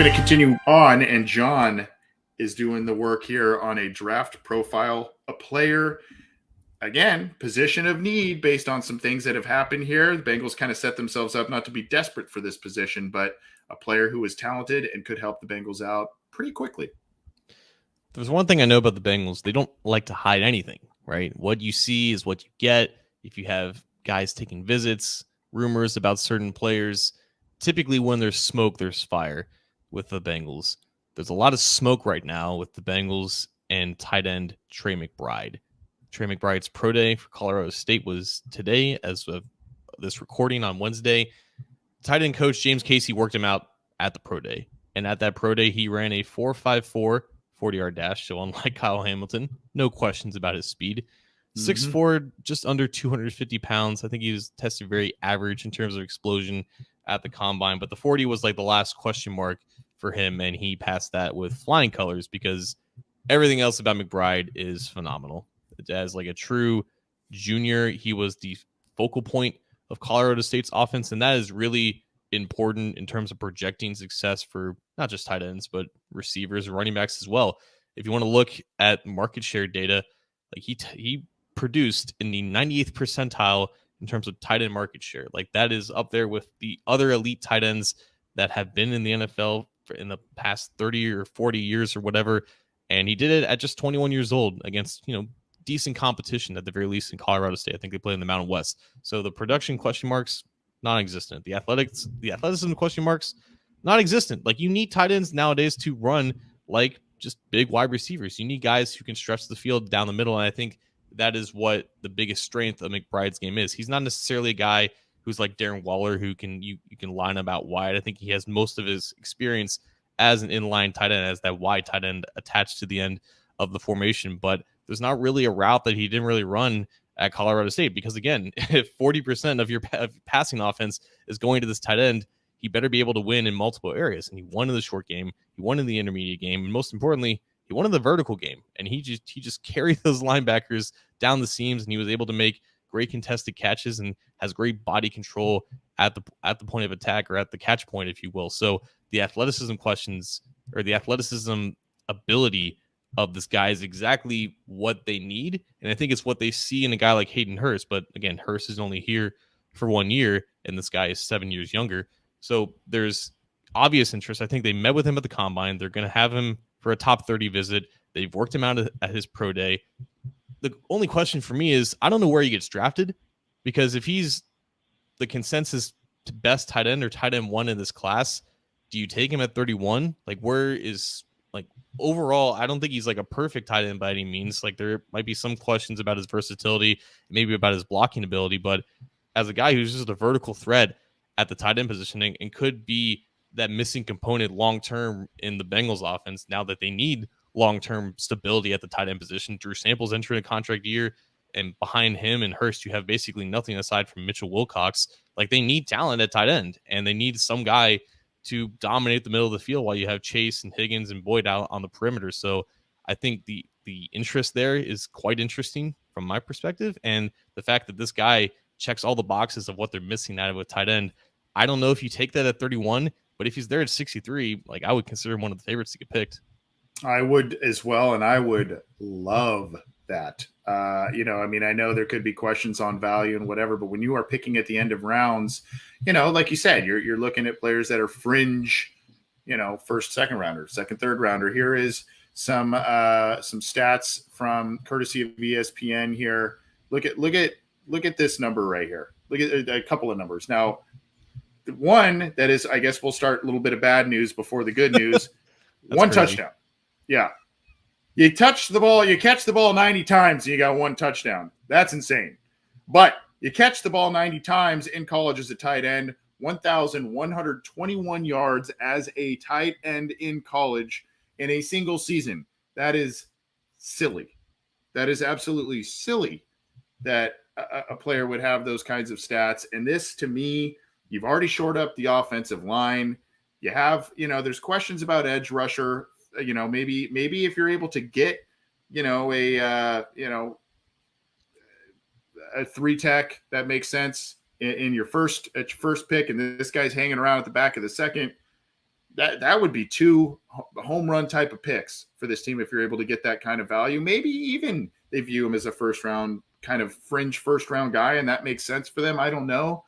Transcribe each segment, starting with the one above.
going to continue on, and John is doing the work here on a draft profile, a player, again, position of need based on some things that have happened here. The Bengals kind of set themselves up not to be desperate for this position, but a player who is talented and could help the Bengals out pretty quickly. There's one thing I know about the Bengals. They don't like to hide anything, right? What you see is what you get. If you have guys taking visits, rumors about certain players, typically when there's smoke, there's fire with the Bengals. There's a lot of smoke right now with the Bengals and tight end Trey McBride. Trey McBride's pro day for Colorado State was today, as of this recording on Wednesday. Tight end coach James Casey worked him out at the pro day. And at that pro day, he ran a 4.54 40-yard dash. So unlike Kyle Hamilton, no questions about his speed. 6'4", just under 250 pounds. I think he was tested very average in terms of explosion at the combine. But the 40 was like the last question mark for him. And he passed that with flying colors because everything else about McBride is phenomenal. As like a true junior, he was the focal point of Colorado State's offense, and that is really important in terms of projecting success for not just tight ends, but receivers and running backs as well. If you want to look at market share data, like he produced in the 98th percentile in terms of tight end market share. Like that is up there with the other elite tight ends that have been in the NFL in the past 30 or 40 years or whatever. And he did it at just 21 years old against, decent competition at the very least in Colorado State. I think they play in the Mountain West. So the production question marks, non-existent. The athleticism question marks, non-existent. Like you need tight ends nowadays to run like just big wide receivers. You need guys who can stretch the field down the middle. And I think that is what the biggest strength of McBride's game is. He's not necessarily a guy who's like Darren Waller, who you can line him out wide. I think he has most of his experience as an inline tight end, as that wide tight end attached to the end of the formation. But there's not really a route that he didn't really run at Colorado State because, again, if 40% of your passing offense is going to this tight end, he better be able to win in multiple areas. And he won in the short game, he won in the intermediate game, and most importantly, he won in the vertical game. And he just carried those linebackers down the seams, and he was able to make great contested catches and has great body control at the point of attack, or at the catch point, if you will. So the athleticism questions, or the athleticism ability of this guy, is exactly what they need. And I think it's what they see in a guy like Hayden Hurst. But again, Hurst is only here for 1 year, and this guy is 7 years younger. So there's obvious interest. I think they met with him at the combine. They're going to have him for a top 30 visit. They've worked him out at his pro day. The only question for me is, I don't know where he gets drafted, because if he's the consensus best tight end or tight end one in this class, do you take him at 31? Like, where is, like, overall, I don't think he's like a perfect tight end by any means. Like, there might be some questions about his versatility, maybe about his blocking ability, but as a guy who's just a vertical threat at the tight end positioning and could be that missing component long-term in the Bengals offense, now that they need long-term stability at the tight end position. Drew Sample's entering a contract year, and behind him and Hurst, you have basically nothing aside from Mitchell Wilcox. Like, they need talent at tight end, and they need some guy to dominate the middle of the field while you have Chase and Higgins and Boyd out on the perimeter. So I think the interest there is quite interesting from my perspective. And the fact that this guy checks all the boxes of what they're missing out of a tight end, I don't know if you take that at 31, but if he's there at 63, like, I would consider him one of the favorites to get picked. I would as well, and I would love that. I know there could be questions on value and whatever, but when you are picking at the end of rounds, like you said, you're looking at players that are fringe, first, second rounder, second, third rounder. Here is some stats from courtesy of ESPN here. Look at this number right here. Look at a couple of numbers. Now, the one that is, I guess we'll start a little bit of bad news before the good news. One crazy. Touchdown. Yeah. You catch the ball 90 times and you got one touchdown. That's insane. But you catch the ball 90 times in college as a tight end, 1,121 yards as a tight end in college in a single season. That is silly. That is absolutely silly that a player would have those kinds of stats. And this, to me, you've already shored up the offensive line. You have, there's questions about edge rusher. Maybe if you're able to get, a 3-tech, that makes sense in your first pick, and this guy's hanging around at the back of the second. that would be two home run type of picks for this team if you're able to get that kind of value. Maybe even they view him as a first round kind of fringe first round guy, and that makes sense for them. I don't know.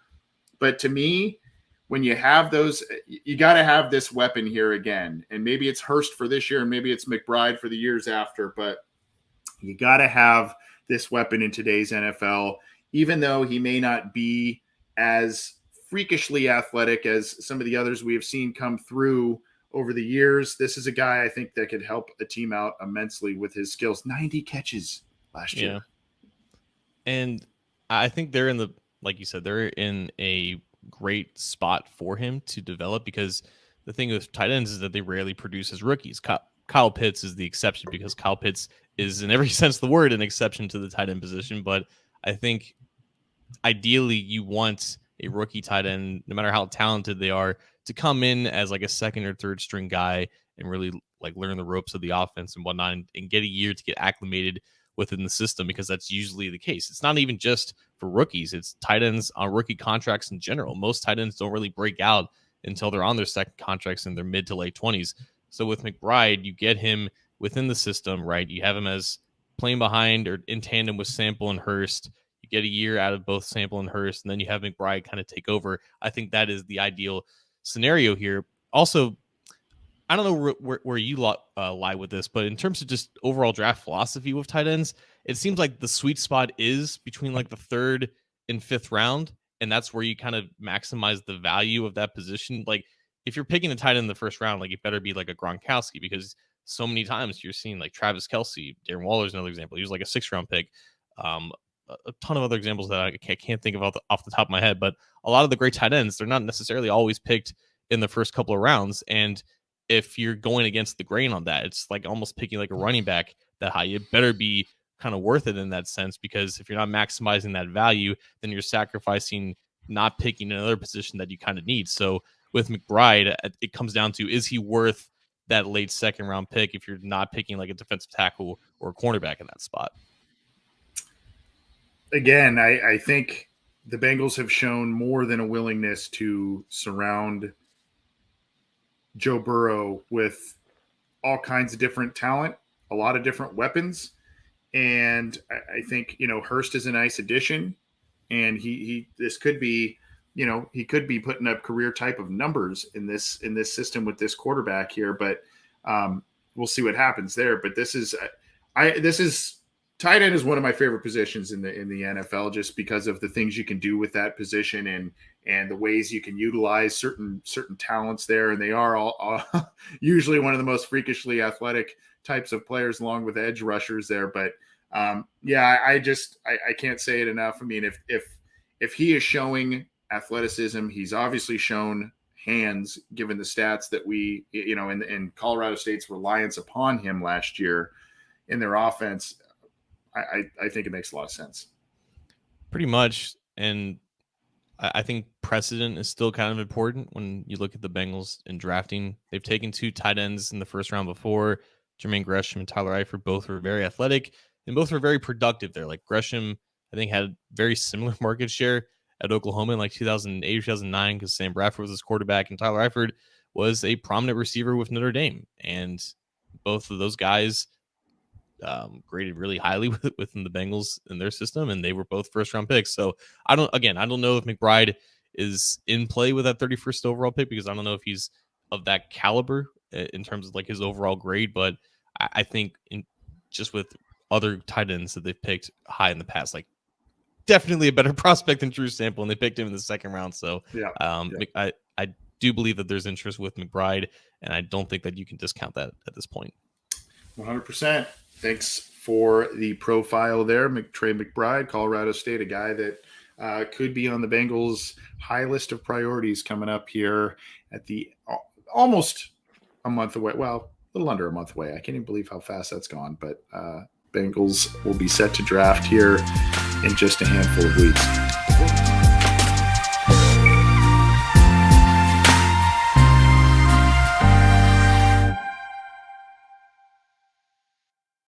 But to me, when you have those, you got to have this weapon here again. And maybe it's Hurst for this year, and maybe it's McBride for the years after. But you got to have this weapon in today's NFL, even though he may not be as freakishly athletic as some of the others we have seen come through over the years. This is a guy I think that could help a team out immensely with his skills. 90 catches last year. And I think they're in the, like you said, they're in a great spot for him to develop, because the thing with tight ends is that they rarely produce as rookies. Kyle Pitts is the exception, because Kyle Pitts is, in every sense of the word, an exception to the tight end position. But I think ideally you want a rookie tight end, no matter how talented they are, to come in as like a second or third string guy and really like learn the ropes of the offense and whatnot, and get a year to get acclimated within the system, because that's usually the case. It's not even just for rookies. It's tight ends on rookie contracts in general. Most tight ends don't really break out until they're on their second contracts in their mid to late 20s. So with McBride, you get him within the system, right? You have him as playing behind or in tandem with Sample and Hurst. You get a year out of both Sample and Hurst, and then you have McBride kind of take over. I think that is the ideal scenario here. Also, I don't know where you lie with this, but in terms of just overall draft philosophy with tight ends, it seems like the sweet spot is between like the third and fifth round, and that's where you kind of maximize the value of that position. Like if you're picking a tight end in the first round, like it better be like a Gronkowski, because so many times you're seeing like Travis Kelce, Darren Waller's another example. He was like a 6th round pick. A ton of other examples that I can't think of off the top of my head, but a lot of the great tight ends, they're not necessarily always picked in the first couple of rounds. And if you're going against the grain on that, it's like almost picking like a running back that high. It better be kind of worth it in that sense, because if you're not maximizing that value, then you're sacrificing not picking another position that you kind of need. So with McBride, it comes down to, is he worth that late second round pick if you're not picking like a defensive tackle or a cornerback in that spot? Again, I think the Bengals have shown more than a willingness to surround Joe Burrow with all kinds of different talent, a lot of different weapons. And I think, Hurst is a nice addition, and this could be, he could be putting up career type of numbers in this system with this quarterback here, but we'll see what happens there. But this is tight end is one of my favorite positions in the NFL, just because of the things you can do with that position and the ways you can utilize certain talents there. And they are all usually one of the most freakishly athletic types of players, along with edge rushers there. But I can't say it enough. I mean, if he is showing athleticism, he's obviously shown hands, given the stats that we, in Colorado State's reliance upon him last year in their offense. I think it makes a lot of sense. Pretty much. And I think precedent is still kind of important when you look at the Bengals in drafting. They've taken 2 tight ends in the first round before. Jermaine Gresham and Tyler Eifert both were very athletic, and both were very productive there. Like Gresham, I think, had very similar market share at Oklahoma in like 2008 or 2009, because Sam Bradford was his quarterback, and Tyler Eifert was a prominent receiver with Notre Dame. And both of those guys graded really highly within the Bengals in their system, and they were both first-round picks. So I don't know if McBride is in play with that 31st overall pick, because I don't know if he's of that caliber in terms of like his overall grade. But I think just with other tight ends that they've picked high in the past, like definitely a better prospect than Drew Sample, and they picked him in the second round. So I do believe that there's interest with McBride, and I don't think that you can discount that at this point. 100%. Thanks for the profile there, Trey McBride, Colorado State, a guy that could be on the Bengals' high list of priorities coming up here at the almost a month away. Well, a little under a month away. I can't even believe how fast that's gone. But Bengals will be set to draft here in just a handful of weeks.